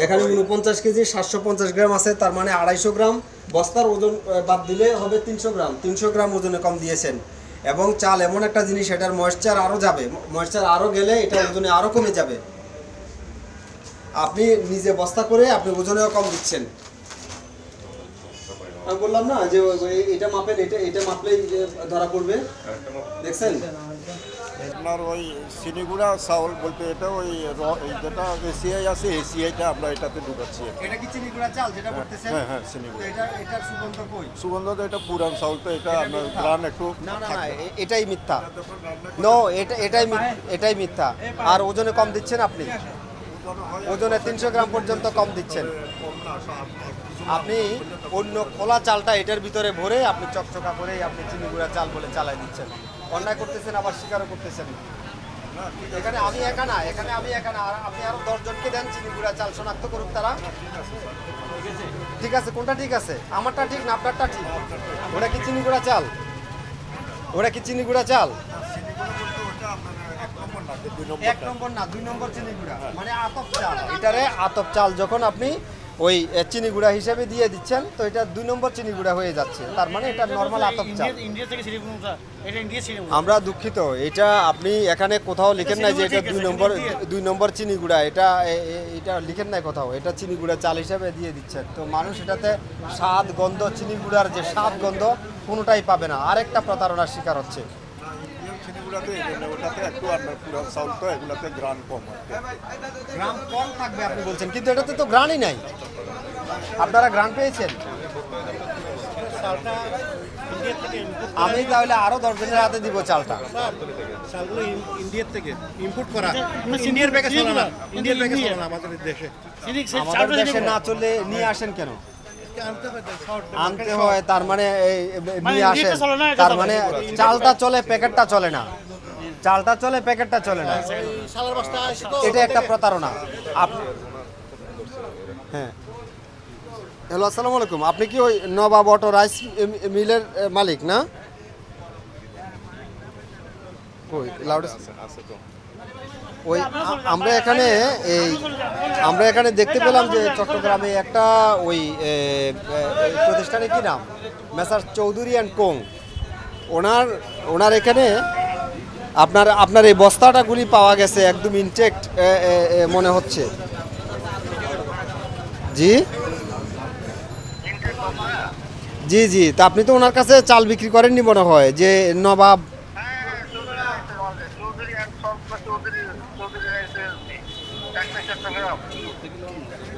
এখানে 49 কেজি 750 গ্রাম আছে, তার মানে 250 গ্রাম। বস্তার ওজন বাদ দিলে হবে 300 গ্রাম। 300 গ্রাম ওজনে কম দিয়েছেন। এবং চাল এমন একটা জিনিস, এটার ময়েশ্চার আরও যাবে, ময়েশ্চার আরও গেলে এটা ওজনে আরও কমে যাবে। আপনি নিজে বস্তা করে আপনি ওজনেও কম দিচ্ছেন। আমি বললাম না যে এটা মাপেন, এটা মাপলেই ধরা পড়বে। দেখছেন আপনার ওই চিনিগুড়া চাউল বলতে এটা ওই যেটা এসিআই আছে, এসিআইটা আমরা এটাতে ঢুকাচ্ছি। এটা কি চিনিগুড়া চাল যেটা করতেছেন? হ্যাঁ হ্যাঁ, চিনিগুড়া। এটার সুগন্ধ কই? সুগন্ধ তো এটা পুরান চাউল, তো এটা আপনার গ্রান একটু না না না, এটাই মিথ্যা। নো, এটাই মিথ্যা। আর ওজনে কম দিচ্ছেন আপনি, ওজনে 300 গ্রাম পর্যন্ত কম দিচ্ছেন। আপনি অন্য খোলা চালটা এটার ভিতরে ভরে আপনি চকচকা করে আপনি চিনিগুড়া চাল বলে চালাই দিচ্ছেন। অন্যায় করতেছেন, আবার স্বীকারও করতেছেন। এখানে আমি একা না, আর আপনি আরো 10 জনকে দেন চিনিগুড়া চাল শনাক্ত করুক তারা। ঠিক আছে, কোনটা ঠিক আছে? আমারটা ঠিক না আপনারটা ঠিক? ওটা কি চিনিগুড়া চাল? ওটা কি চিনিগুড়া চাল? 1 নম্বর না, 2 নম্বর চিনিগুড়া, মানে আতপ চাল। এটারে আতপ চাল যখন আপনি ওই চিনিগুড়া হিসেবে দিয়ে দিচ্ছেন, তো এটা 2 নম্বর চিনিগুড়া হয়ে যাচ্ছে। তার মানে এটা নরমাল আতপ চাল। আমরা দুঃখিত, এটা আপনি এখানে কোথাও লিখেন নাই যে এটা 2 নম্বর চিনিগুড়া। এটা লিখেন নাই কোথাও। এটা চিনিগুড়া চাল হিসেবে দিয়ে দিচ্ছেন। তো মানুষ এটাতে স্বাদ, গন্ধ, চিনিগুড়ার যে স্বাদ, গন্ধ কোনোটাই পাবে না। আরেকটা প্রতারণার শিকার হচ্ছে। চিনিগুড়াতে ওটাতে একটু আপনার পুরান চাউল, তো এগুলাতে গ্রান কম। গ্রাম কম থাকবে আপনি বলছেন, কিন্তু এটাতে তো গ্রানই নাই। আপনারা গ্রান পেয়েছেন? আমি তাহলে আরো 10 জনের হাতে দিব চালটা। চালগুলো ইন্ডিয়ার থেকে ইম্পোর্ট করা, ইন্ডিয়ার ব্যাগে চলে না, ইন্ডিয়ার ব্যাগে চলে না আমাদের দেশে। আমাদের দেশে না চলে নিয়ে আসেন কেন? আনতে হয়, তার মানে নিয়ে আসেন। তার মানে চালটা চলে, প্যাকেটটা চলে না। চালটা চলে, প্যাকেটটা চলে না। এটা একটা প্রতারণা। হ্যাঁ, হ্যালো, আসসালামু আলাইকুম। আপনি কি ওই নবাব অটো রাইস মিলের মালিক না? ওই আমরা এখানে দেখতে পেলাম যে চট্টগ্রামে একটা ওই প্রতিষ্ঠানের কি নাম, মেসার চৌধুরী অ্যান্ড কোং, ওনার এখানে আপনার এই বস্তাটাগুলি পাওয়া গেছে একদম ইনটেক্ট মনে হচ্ছে। জি জি জি, তা আপনি তো ওনার কাছে চাল বিক্রি করেননি মনে হয়, যে নবাব।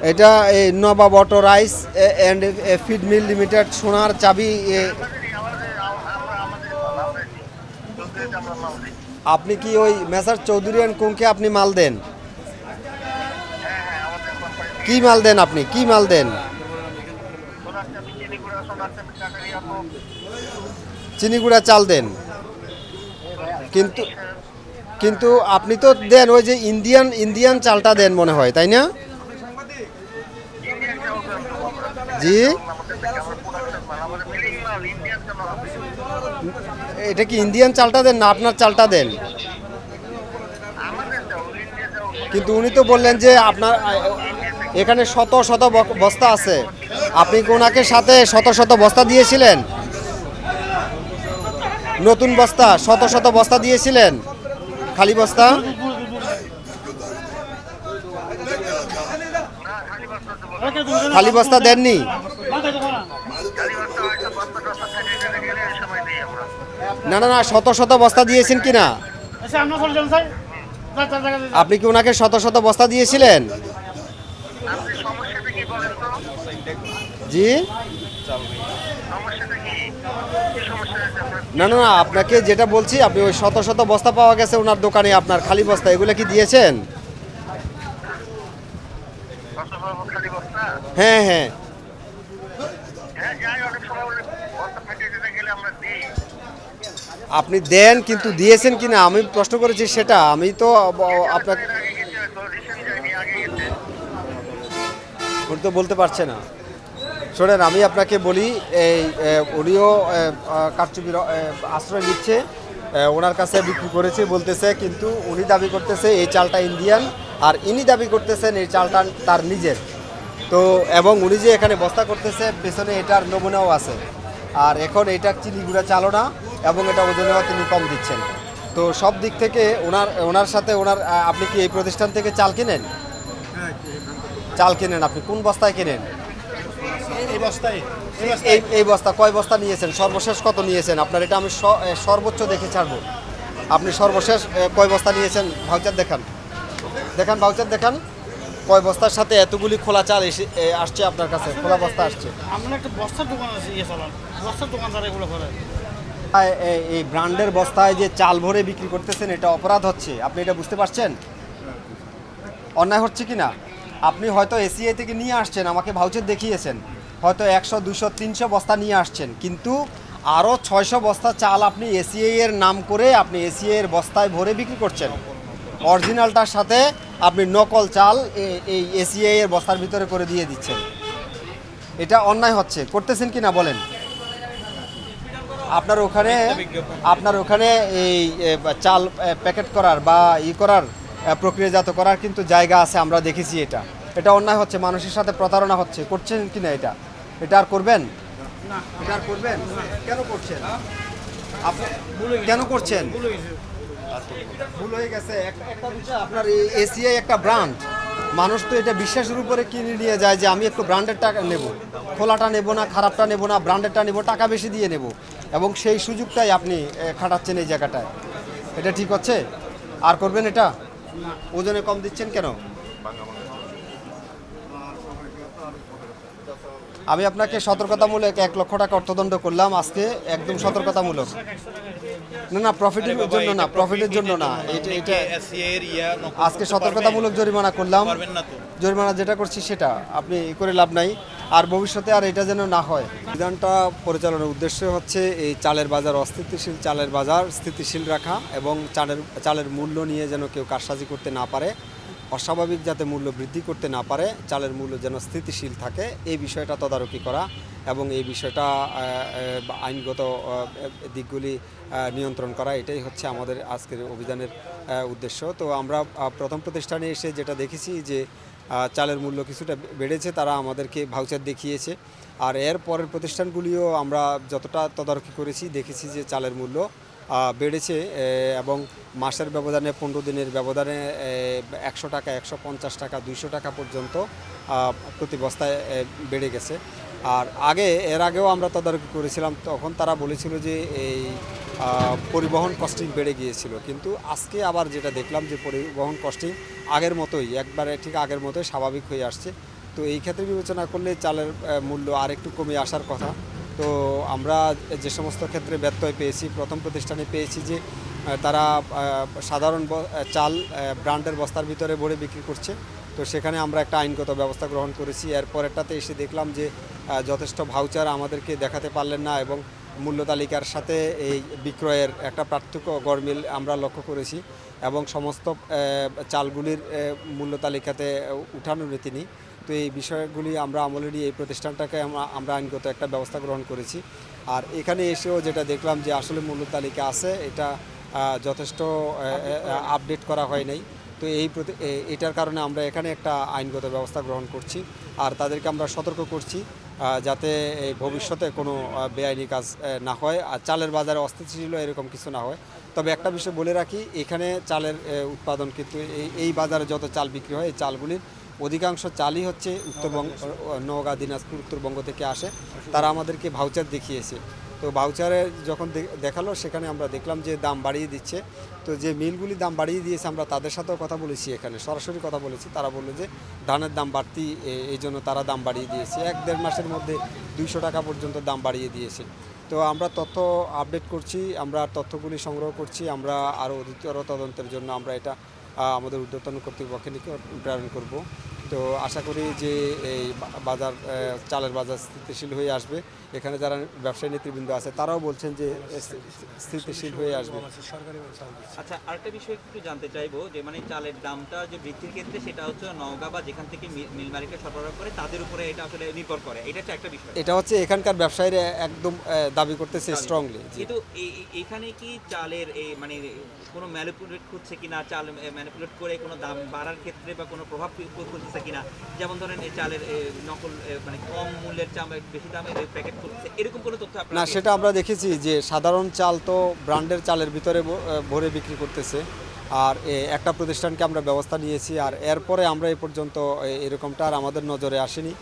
এটা এই Nawab auto rice and feed mill limited, সোনার চাবি। আপনি কি ওই মেসার চৌধুরী অ্যান্ড কোংকে আপনি মাল দেন? কি মাল দেন আপনি? কি মাল দেন? চিনিগুড়া চাল দেন, কিন্তু আপনি তো দেন ওই যে ইন্ডিয়ান চালটা দেন মনে হয়, তাই না? জি, এটা কি ইন্ডিয়ান চালটা দেন না আপনার চালটা দেন? কিন্তু উনি তো বললেন যে আপনার এখানে শত শত বস্তা আছে। আপনি কি ওনাকে সাথে শত শত বস্তা দিয়েছিলেন? নতুন বস্তা শত শত বস্তা দিয়েছিলেন? খালি বস্তা? খালি বস্তা দেননি? না না না, শত শত বস্তা দিয়েছেন কিনা? আপনি কি ওনাকে শত শত বস্তা দিয়েছিলেন? জি, না না না, আপনাকে যেটা বলছি, আপনি ওই শত শত বস্তা পাওয়া গেছে ওনার দোকানে, আপনার খালি বস্তা, এগুলো কি দিয়েছেন? হ্যাঁ হ্যাঁ, আপনি দেন, কিন্তু দিয়েছেন কিনা আমি প্রশ্ন করেছি সেটা। আমি তো আপনাকে তো বলতে পারছে না। শোনেন, আমি আপনাকে বলি, এই উনিও কারচুপির আশ্রয় নিচ্ছে। ওনার কাছে বিক্রি করেছি বলতেছে, কিন্তু উনি দাবি করতেছে এই চালটা ইন্ডিয়ান, আর ইনি দাবি করতেছেন এই চালটা তার নিজের। তো এবং উনি যে এখানে বস্তা করতেছে পেছনে এটার নমুনাও আছে। আর এখন এটা চিনিগুড়া চালও না, এবং এটা ওজনেও তিনি কম দিচ্ছেন। তো সব দিক থেকে ওনার সাথে আপনি কি এই প্রতিষ্ঠান থেকে চাল কিনেন? চাল কিনেন আপনি কোন বস্তায় কিনেন? এই বস্তায় এই বস্তা কয় বস্তা নিয়েছেন? সর্বশেষ কত নিয়েছেন? আপনার এটা আমি সর্বোচ্চ দেখে ছাড়বো। আপনি সর্বশেষ কয় বস্তা নিয়েছেন? ভাউচার দেখান, ভাউচার দেখান। কয় বস্তার সাথে এতগুলি খোলা চাল আসছে আপনার কাছে? খোলা বস্তা আসছে। আমরা একটা বস্তার দোকান আছে, চালান বস্তার দোকান তারা এগুলো করে। এই ব্র্যান্ডের বস্তায় যে চাল ভরে বিক্রি করতেছেন, এটা অপরাধ হচ্ছে। আপনি এটা বুঝতে পারছেন অন্যায় হচ্ছে কি না? আপনি হয়তো এসিআই থেকে নিয়ে আসছেন, আমাকে ভাউচার দেখিয়েছেন, হয়তো 100, 200, 300 বস্তা নিয়ে আসছেন, কিন্তু আরও 600 বস্তা চাল আপনি এসিআই এর নাম করে আপনি এসিআই এর বস্তায় ভরে বিক্রি করছেন। অরিজিনালটার সাথে আপনি নকল চাল এই এসিআই এর বস্তার ভিতরে করে দিয়ে দিচ্ছেন। এটা অন্যায় হচ্ছে, করতেছেন কি না বলেন? আপনার ওখানে এই চাল প্যাকেট করার বা করার প্রক্রিয়াজাত করার কিন্তু জায়গা আছে, আমরা দেখেছি। এটা অন্যায় হচ্ছে, মানুষের সাথে প্রতারণা হচ্ছে। করছেন কি না এটা আর করবেন না, এটা আর করবেন? কেন করছেন আপনি? কেন করছেন? ভুল হয়ে গেছে। একটা বিষয়, আপনার এসিআই একটা ব্র্যান্ড, মানুষ তো এটা বিশ্বাসের উপরে কিনে নিয়ে যায় যে আমি একটু ব্র্যান্ডের টাকা নেব, খোলাটা নেব না, খারাপটা নেব না, ব্র্যান্ডেরটা নেব, টাকা বেশি দিয়ে নেব, এবং সেই সুযোগটাই আপনি খাটাচ্ছেন এই জায়গাটায়। এটা ঠিক হচ্ছে? আর করবেন এটা? ওজনে কম দিচ্ছেন কেন? আমি আপনাকে সতর্কতামূলক 1 লক্ষ টাকা অর্থদণ্ড করলাম আজকে, একদম সতর্কতামূলক। না, প্রফিটের জন্য না, প্রফিটের জন্য না, এটা আজকে সতর্কতামূলক জরিমানা করলাম। জরিমানা যেটা করছি সেটা আপনি করে লাভ নাই, আর ভবিষ্যতে আর এটা যেন না হয়। বিধানটা পরিচালনার উদ্দেশ্য হচ্ছে এই চালের বাজার, অস্থিতিশীল চালের বাজার স্থিতিশীল রাখা, এবং চালের মূল্য নিয়ে যেন কেউ কারসাজি করতে না পারে, অস্বাভাবিক যাতে মূল্য বৃদ্ধি করতে না পারে, চালের মূল্য যেন স্থিতিশীল থাকে, এই বিষয়টা তদারকি করা, এবং এই বিষয়টা আইনগত দিকগুলি নিয়ন্ত্রণ করা, এটাই হচ্ছে আমাদের আজকের অভিযানের উদ্দেশ্য। তো আমরা প্রথম প্রতিষ্ঠানে এসে যেটা দেখেছি যে চালের মূল্য কিছুটা বেড়েছে, তারা আমাদেরকে ভাউচার দেখিয়েছে। আর এর পরের প্রতিষ্ঠানগুলিও আমরা যতটা তদারকি করেছি দেখেছি যে চালের মূল্য বেড়েছে, এবং মাসের ব্যবধানে 15 দিনের ব্যবধানে 100 টাকা, 150 টাকা, 200 টাকা পর্যন্ত প্রতি বস্তায় বেড়ে গেছে। আর এর আগেও আমরা তদারকি করেছিলাম, তখন তারা বলেছিল যে এই পরিবহন কস্টিং বেড়ে গিয়েছিল, কিন্তু আজকে আবার যেটা দেখলাম যে পরিবহন কস্টিং আগের মতোই, একবারে ঠিক আগের মতোই স্বাভাবিক হয়ে আসছে। তো এই ক্ষেত্রে বিবেচনা করলে চালের মূল্য আর একটু কমে আসার কথা। তো আমরা যে সমস্ত ক্ষেত্রে ব্যত্যয় পেয়েছি, প্রথম প্রতিষ্ঠানে পেয়েছি যে তারা সাধারণ চাল ব্র্যান্ডের বস্তার ভিতরে ভরে বিক্রি করছে। তো সেখানে আমরা একটা আইনগত ব্যবস্থা গ্রহণ করেছি। এরপরেরটাতে এসে দেখলাম যে যথেষ্ট ভাউচার আমাদেরকে দেখাতে পারলেন না, এবং মূল্য তালিকার সাথে এই বিক্রয়ের একটা পার্থক্য গরমিল আমরা লক্ষ্য করেছি, এবং সমস্ত চালগুলির মূল্য তালিকাতে উঠানোর তিনি। তো এই বিষয়গুলি আমরা আমলেরই এই প্রতিষ্ঠানটাকে আমরা আইনগত একটা ব্যবস্থা গ্রহণ করেছি। আর এখানে এসেও যেটা দেখলাম যে আসলে মূল্য তালিকা আছে, এটা যথেষ্ট আপডেট করা হয় নাই। তো এটার কারণে আমরা এখানে একটা আইনগত ব্যবস্থা গ্রহণ করছি, আর তাদেরকে আমরা সতর্ক করছি যাতে ভবিষ্যতে কোনো বেআইনি কাজ না হয়, আর চালের বাজারে অস্থিতিশীল এরকম কিছু না হয়। তবে একটা বিষয় বলে রাখি, এখানে চালের উৎপাদন কিন্তু এই বাজারে যত চাল বিক্রি হয়, এই চালগুলির অধিকাংশ চালই হচ্ছে উত্তরবঙ্গ, নওগাঁ, দিনাজপুর, উত্তরবঙ্গ থেকে আসে। তারা আমাদেরকে ভাউচার দেখিয়েছে। তো ভাউচারে যখন দেখালো, সেখানে আমরা দেখলাম যে দাম বাড়িয়ে দিচ্ছে। তো যে মিলগুলি দাম বাড়িয়ে দিয়েছে, আমরা তাদের সাথেও কথা বলেছি, এখানে সরাসরি কথা বলেছি। তারা বললো যে ধানের দাম বাড়তি, এই জন্য তারা দাম বাড়িয়ে দিয়েছে। 1-1.5 মাসের মধ্যে 200 টাকা পর্যন্ত দাম বাড়িয়ে দিয়েছে। তো আমরা তথ্য আপডেট করছি, আমরা তথ্যগুলি সংগ্রহ করছি, আমরা আরও অধিকতর তদন্তের জন্য আমরা এটা আমাদের ঊর্ধ্বতন কর্তৃপক্ষের নিকট প্রেরণ করব। তো আশা করি যে এই বাজার চালের বাজার স্থিতিশীল হয়ে আসবে। এখানে যারা ব্যবসায়ী নেতৃবৃন্দ আছে তারাও বলছেন যে স্থিতিশীল হয়ে আসবে। আচ্ছা, আরেকটা বিষয় একটু জানতে চাইবো যে মানে চালের দামটা যে বৃদ্ধির ক্ষেত্রে সেটা হচ্ছে নওগাঁ বা যেখান থেকে মিল মালিকরা সরবরাহ করে তাদের উপরে এটা আসলে নির্ভর করে, এটা হচ্ছে একটা বিষয়। এটা হচ্ছে এখানকার ব্যবসায়ীরা একদম দাবি করতেছে স্ট্রংলি। কিন্তু এইখানে কি চালের এই মানে কোনো ম্যানিপুলেট করছে কিনা, চাল ম্যানিপুলেট করে কোনো দাম বাড়ার ক্ষেত্রে বা কোনো প্রভাব করতেছে কিনা, যেমন ধরেন এই চালের নকল মানে কম মূল্যের চাল বেশি দামে প্যাকেট করছে, এরকম কোনো তথ্য না, আপনারা সেটা আমরা দেখেছি যে সাধারণ চাল তো ব্র্যান্ডের চালের ভিতরে ভরে বিক্রি করতেছে। আর একটা প্রতিষ্ঠানকে আমরা ব্যবস্থা নিয়েছি, আর এরপরে আমরা এই পর্যন্ত এরকমটা আর আমাদের নজরে আসেনি।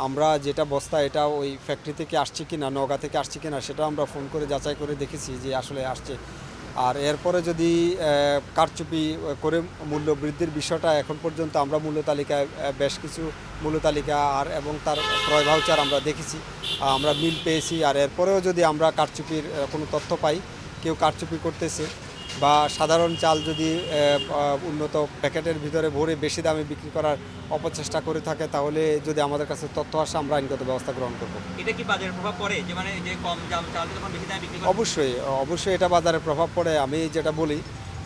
আমরা যেটা বস্তা এটা ওই ফ্যাক্টরি থেকে আসছে কিনা, নওগাঁ থেকে আসছে কিনা, সেটা আমরা ফোন করে যাচাই করে দেখেছি যে আসলে আসছে। আর এরপরে যদি কারচুপি করে মূল্য বৃদ্ধির বিষয়টা এখন পর্যন্ত আমরা মূল্য তালিকায় বেশ কিছু মূল্য তালিকা আর এবং তার ক্রয় ভাউচার আমরা দেখেছি, আমরা মিল পেয়েছি। আর এরপরেও যদি আমরা কারচুপির কোনো তথ্য পাই, কেউ কারচুপি করতেছে বা সাধারণ চাল যদি উন্নত প্যাকেটের ভিতরে ভরে বেশি দামে বিক্রি করার অপচেষ্টা করে থাকে, তাহলে যদি আমাদের কাছে তথ্য আসে আমরা আইনগত ব্যবস্থা গ্রহণ করব। এটা কি বাজারে প্রভাব পড়ে যে মানে যে কম দাম চাল যখন বেশি দামে বিক্রি করে? অবশ্যই এটা বাজারে প্রভাব পড়ে। আমি যেটা বলি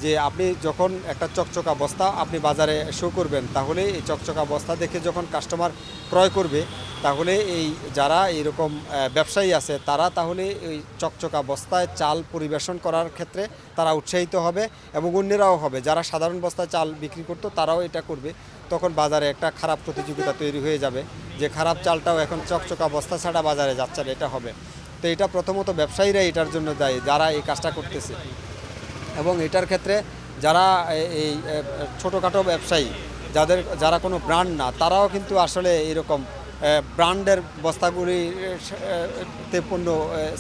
যে আপনি যখন একটা চকচকা বস্তা আপনি বাজারে শো করবেন, তাহলে এই চকচকা বস্তা দেখে যখন কাস্টমার ক্রয় করবে, তাহলে এই যারা এইরকম ব্যবসায়ী আছে তারা তাহলে এই চকচকা বস্তায় চাল পরিবেশন করার ক্ষেত্রে তারা উৎসাহিত হবে এবং অন্যরাও হবে। যারা সাধারণ বস্তায় চাল বিক্রি করতো তারাও এটা করবে। তখন বাজারে একটা খারাপ প্রতিযোগিতা তৈরি হয়ে যাবে যে খারাপ চালটাও এখন চকচকা বস্তা ছাড়া বাজারে যাচ্ছে না, এটা হবে। তো এটা প্রথমত ব্যবসায়ীরা এটার জন্য দায়ী, যারা এই কাজটা করতেছে। এবং এটার ক্ষেত্রে যারা এই ছোটোখাটো ব্যবসায়ী যারা কোনো ব্র্যান্ড না, তারাও কিন্তু আসলে এরকম ব্র্যান্ডের বস্তাগুলিতে পণ্য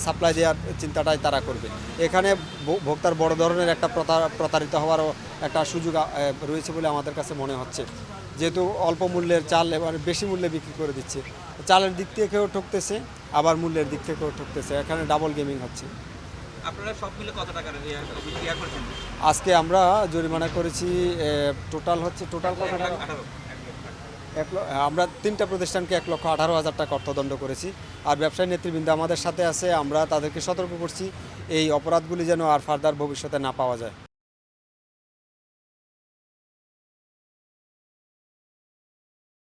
সাপ্লাই দেওয়ার চিন্তাটাই তারা করবে। এখানে ভোক্তার বড় ধরনের একটা প্রতারিত হওয়ারও একটা সুযোগ রয়েছে বলে আমাদের কাছে মনে হচ্ছে, যেহেতু অল্প মূল্যের চাল এবার বেশি মূল্যে বিক্রি করে দিচ্ছে। চালের দিক থেকেও ঠকতেছে, আবার মূল্যের দিক থেকেও ঠকতেছে। এখানে ডাবল গেমিং হচ্ছে। আপনারা সব মিলে কত টাকার ইয়া করেছেন? আজকে আমরা জরিমানা করেছি টোটাল কত টাকা? 18। আমরা 3টা প্রতিষ্ঠানকে 1,18,000 টাকা অর্থদণ্ড করেছি। আর ব্যবসায়ী নেতৃবৃন্দ আমাদের সাথে আছে, আমরা তাদেরকে সতর্ক করছি এই অপরাধগুলি যেন আর ফার্দার ভবিষ্যতে না পাওয়া যায়।